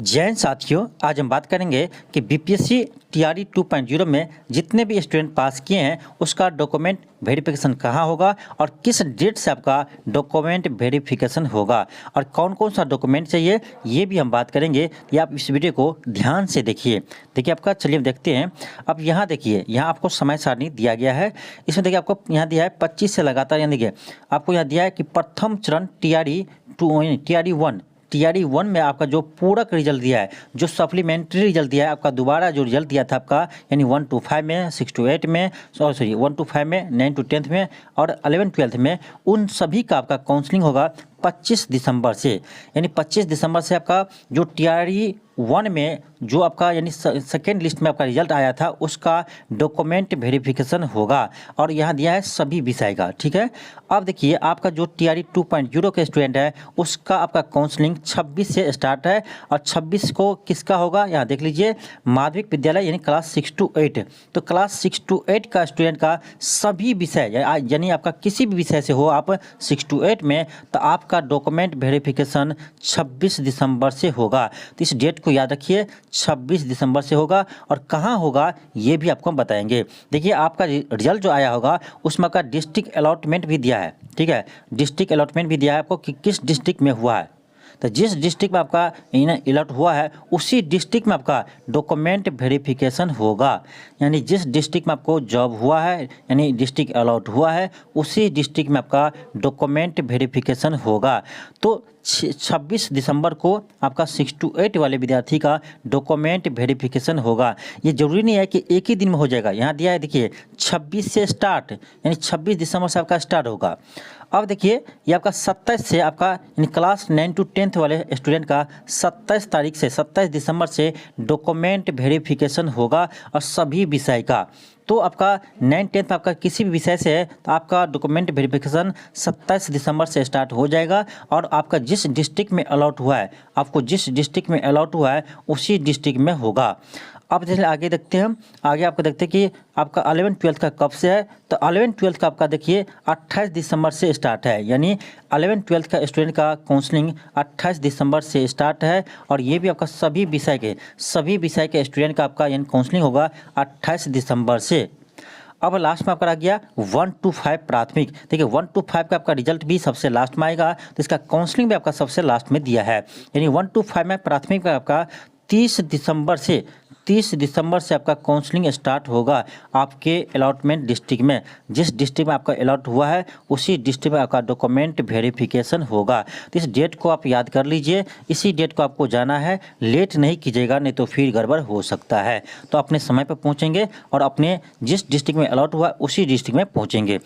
जय हिंद साथियों, आज हम बात करेंगे कि बीपीएससी टीआरई 2.0 में जितने भी स्टूडेंट पास किए हैं उसका डॉक्यूमेंट वेरिफिकेशन कहाँ होगा और किस डेट से आपका डॉक्यूमेंट वेरिफिकेशन होगा और कौन कौन सा डॉक्यूमेंट चाहिए ये भी हम बात करेंगे। ये आप इस वीडियो को ध्यान से देखिए। आपका चलिए देखते हैं। अब यहाँ देखिए, यहाँ आपको समय सारणी दिया गया है। इसमें देखिए आपको यहाँ दिया है 25 से लगातार, यहाँ देखिए आपको यहाँ दिया है कि प्रथम चरण टीआरई 1 में आपका जो पूरक रिजल्ट दिया है, जो सप्लीमेंट्री रिजल्ट दिया है, आपका दोबारा जो रिजल्ट दिया था आपका यानी 1 to 5 में, 6 to 8 में, 1 to 5 में, 9 to 10th में और 11-12th में, उन सभी का आपका काउंसलिंग होगा 25 दिसंबर से। यानी 25 दिसंबर से आपका जो टीआरई 1 में जो आपका यानी सेकेंड लिस्ट में आपका रिजल्ट आया था उसका डॉक्यूमेंट वेरिफिकेशन होगा और यहाँ दिया है सभी विषय का। ठीक है, अब देखिए आपका जो टीआरई 2.0 के स्टूडेंट है उसका आपका काउंसलिंग 26 से स्टार्ट है और 26 को किसका होगा यहाँ देख लीजिए, माध्यमिक विद्यालय यानी क्लास 6 to 8। तो क्लास 6 to 8 का स्टूडेंट का सभी विषय यानी आपका किसी भी विषय से हो आप 6 to 8 में, तो आपका डॉक्यूमेंट वेरिफिकेशन 26 दिसंबर से होगा। तो इस डेट को याद रखिए, 26 दिसंबर से होगा और कहाँ होगा ये भी आपको बताएंगे। देखिए आपका रिजल्ट जो आया होगा उसमें आपका डिस्ट्रिक्ट अलॉटमेंट भी दिया है। ठीक है, डिस्ट्रिक्ट अलॉटमेंट भी दिया है आपको कि किस डिस्ट्रिक्ट में हुआ है। तो जिस डिस्ट्रिक्ट में आपका अलॉट हुआ है उसी डिस्ट्रिक्ट में आपका डॉक्यूमेंट वेरिफिकेशन होगा। यानी जिस डिस्ट्रिक्ट में आपको जॉब हुआ है यानी डिस्ट्रिक्ट अलॉट हुआ है उसी डिस्ट्रिक्ट में आपका डॉक्यूमेंट वेरिफिकेशन होगा। तो 26 दिसंबर को आपका 6 to 8 वाले विद्यार्थी का डॉक्यूमेंट वेरिफिकेशन होगा। ये जरूरी नहीं है कि एक ही दिन में हो जाएगा। यहाँ दिया है देखिए 26 से स्टार्ट, यानी 26 दिसंबर से आपका स्टार्ट होगा। अब देखिए ये आपका 27 से आपका यानी क्लास 9 to 10th वाले स्टूडेंट का 27 तारीख से 27 दिसंबर से डॉक्यूमेंट वेरिफिकेशन होगा और सभी विषय का। तो आपका 9-10th आपका किसी भी विषय से है तो आपका डॉक्यूमेंट वेरिफिकेशन 27 दिसंबर से स्टार्ट हो जाएगा और आपका जिस डिस्ट्रिक्ट में अलॉट हुआ है, आपको जिस डिस्ट्रिक्ट में अलॉट हुआ है उसी डिस्ट्रिक्ट में होगा। अब जैसे आगे देखते हैं हम, आगे आपको देखते हैं कि आपका 11-12 का कब से है। तो 11-12 का आपका देखिए 28 दिसंबर से स्टार्ट है। यानी 11-12 का स्टूडेंट का काउंसलिंग 28 दिसंबर से स्टार्ट है और ये भी आपका सभी विषय के स्टूडेंट का आपका यानी काउंसलिंग होगा 28 दिसंबर से। अब लास्ट में आपका आ गया 1 to 5 प्राथमिक। देखिए 1 to 5 का आपका रिजल्ट भी सबसे लास्ट में आएगा, तो इसका काउंसलिंग भी आपका सबसे लास्ट में दिया है। यानी 1 to 5 में प्राथमिक का आपका 30 दिसंबर से आपका काउंसलिंग स्टार्ट होगा आपके अलॉटमेंट डिस्ट्रिक्ट में। जिस डिस्ट्रिक्ट में आपका अलॉट हुआ है उसी डिस्ट्रिक्ट में आपका डॉक्यूमेंट वेरिफिकेशन होगा। तो इस डेट को आप याद कर लीजिए, इसी डेट को आपको जाना है, लेट नहीं कीजिएगा नहीं तो फिर गड़बड़ हो सकता है। तो अपने समय पर पहुंचेंगे और अपने जिस डिस्ट्रिक्ट में अलॉट हुआ उसी डिस्ट्रिक्ट में पहुंचेंगे।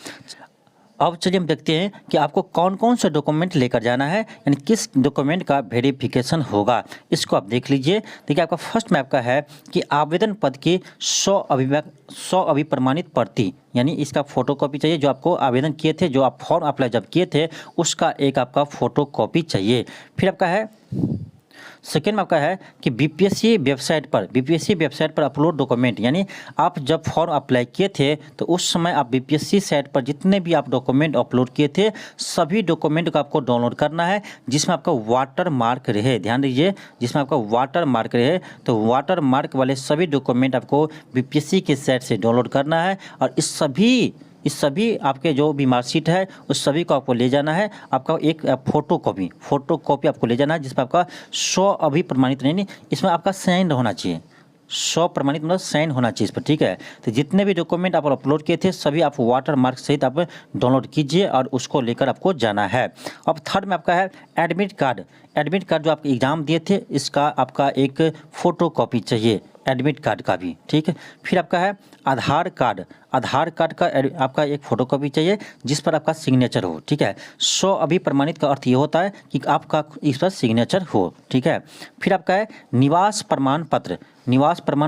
अब चलिए हम देखते हैं कि आपको कौन कौन सा डॉक्यूमेंट लेकर जाना है, यानी किस डॉक्यूमेंट का वेरिफिकेशन होगा, इसको आप देख लीजिए। देखिए आपका फर्स्ट में आपका है कि आवेदन पद की 100 अभिप्रमाणित प्रति, यानी इसका फोटो कॉपी चाहिए। जो आपको आवेदन किए थे, जो आप फॉर्म अप्लाई जब किए थे उसका एक आपका फोटो कॉपी चाहिए। फिर आपका है सेकेंड में आपका है कि बीपीएससी वेबसाइट पर अपलोड डॉक्यूमेंट, यानी आप जब फॉर्म अप्लाई किए थे तो उस समय आप बीपीएससी साइट पर जितने भी आप डॉक्यूमेंट अपलोड किए थे सभी डॉक्यूमेंट को आपको डाउनलोड करना है जिसमें आपका वाटर मार्क रहे। ध्यान दीजिए, जिसमें आपका वाटर मार्क रहे, तो वाटर मार्क वाले सभी डॉक्यूमेंट आपको बीपीएससी के साइट से डाउनलोड करना है और इस सभी आपके जो भी मार्कशीट है उस सभी को आपको ले जाना है। आपका एक फोटो कॉपी आपको ले जाना है जिसमें आपका 100 अभी प्रमाणित नहीं, इसमें आपका साइन होना चाहिए, 100 प्रमाणित मतलब साइन होना चाहिए इस पर। ठीक है, तो जितने भी डॉक्यूमेंट आप अपलोड किए थे सभी आप वाटर मार्क सहित आप डाउनलोड कीजिए और उसको लेकर आपको जाना है। अब थर्ड में आपका है एडमिट कार्ड जो आप एग्ज़ाम दिए थे इसका आपका एक फ़ोटो कॉपी चाहिए, एडमिट कार्ड का भी। ठीक है, फिर आपका है आधार कार्ड का आपका एक फ़ोटो कॉपी चाहिए जिस पर आपका सिग्नेचर हो। ठीक है, 100 अभी प्रमाणित का अर्थ ये होता है कि आपका इस पर सिग्नेचर हो। ठीक है, फिर आपका है निवास प्रमाण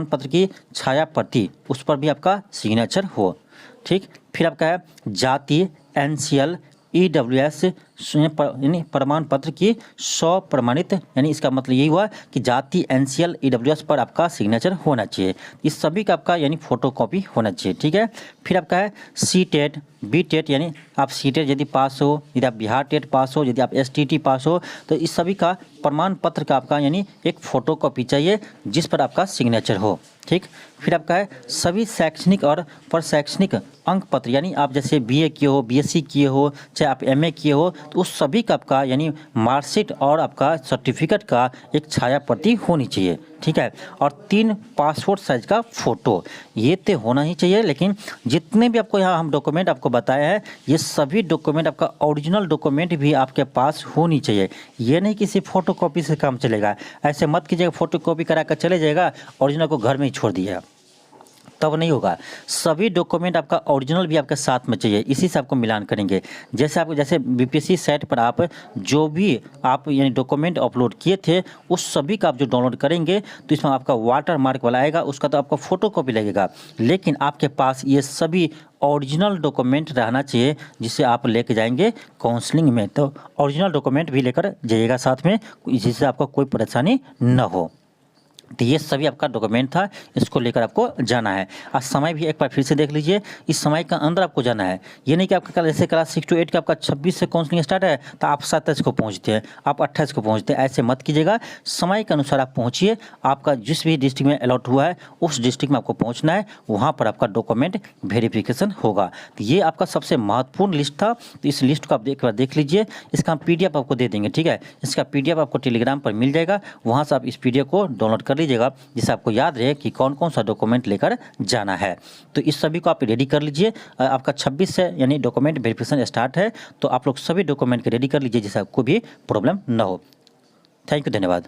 पत्र की छाया प्रति, उस पर भी आपका सिग्नेचर हो। ठीक, फिर आपका है जाति, NCL, EWS यानी प्रमाण पत्र की 100 प्रमाणित, यानी इसका मतलब यही हुआ कि जाति NCL EWS पर आपका सिग्नेचर होना चाहिए। इस सभी का आपका यानी फोटोकॉपी होना चाहिए, ठीक है। फिर आपका है C-टेट, B-टेट, यानी आप C-टेट यदि पास हो, यदि आप बिहार टेट पास हो, यदि आप STT पास हो, तो इस सभी का प्रमाण पत्र का आपका यानी एक फ़ोटोकॉपी चाहिए जिस पर आपका सिग्नेचर हो, ठीक। फिर आपका है सभी शैक्षणिक और प्रशैक्षणिक अंक पत्र, यानी आप जैसे BA किए हो, BSc किए हो, चाहे आप MA किए हो, तो उस सभी का आपका यानी मार्कशीट और आपका सर्टिफिकेट का एक छाया प्रति होनी चाहिए, ठीक है। और 3 पासपोर्ट साइज का फ़ोटो, ये तो होना ही चाहिए। लेकिन जितने भी आपको यहाँ हम डॉक्यूमेंट आपको बताया है, ये सभी डॉक्यूमेंट आपका ओरिजिनल डॉक्यूमेंट भी आपके पास होनी चाहिए। ये नहीं किसी फ़ोटोकॉपी से काम चलेगा। ऐसे मत कीजिएगा फ़ोटोकॉपी करा कर चले जाएगा, ओरिजिनल को घर में ही छोड़ दिया, तब नहीं होगा। सभी डॉक्यूमेंट आपका ओरिजिनल भी आपके साथ में चाहिए, इसी से आपको मिलान करेंगे। जैसे आपको जैसे BPSC साइट पर आप जो भी आप यानी डॉक्यूमेंट अपलोड किए थे, उस सभी का आप जो डाउनलोड करेंगे तो इसमें आपका वाटर मार्क वाला आएगा, उसका तो आपका फ़ोटोकॉपी लगेगा। लेकिन आपके पास ये सभी ओरिजिनल डॉक्यूमेंट रहना चाहिए जिसे आप लेके जाएंगे काउंसलिंग में। तो ओरिजिनल डॉक्यूमेंट भी लेकर जाइएगा साथ में, जिससे आपको कोई परेशानी न हो। तो ये सभी आपका डॉक्यूमेंट था, इसको लेकर आपको जाना है। आज समय भी एक बार फिर से देख लीजिए, इस समय के अंदर आपको जाना है। ये नहीं कि आपका कल जैसे क्लास 6 to 8 का आपका 26 से काउंसलिंग स्टार्ट है तो आप 27 को पहुंचते हैं, आप 28 को पहुंचते हैं, ऐसे मत कीजिएगा। समय के अनुसार आप पहुंचिए। आपका जिस भी डिस्ट्रिक्ट में अलॉट हुआ है उस डिस्ट्रिक्ट में आपको पहुँचना है, वहाँ पर आपका डॉक्यूमेंट वेरिफिकेशन होगा। तो ये आपका सबसे महत्वपूर्ण लिस्ट था, तो इस लिस्ट को आप एक बार देख लीजिए। इसका हम PDF आपको दे देंगे, ठीक है। इसका PDF आपको टेलीग्राम पर मिल जाएगा, वहाँ से आप इस PDF को डाउनलोड कर लीजिएगा, जिससे आपको याद रहे कि कौन कौन सा डॉक्यूमेंट लेकर जाना है। तो इस सभी को आप रेडी कर लीजिए। आपका 26 से यानी डॉक्यूमेंट वेरिफिकेशन स्टार्ट है, तो आप लोग सभी डॉक्यूमेंट को रेडी कर लीजिए जिससे आपको भी प्रॉब्लम ना हो। थैंक यू, धन्यवाद।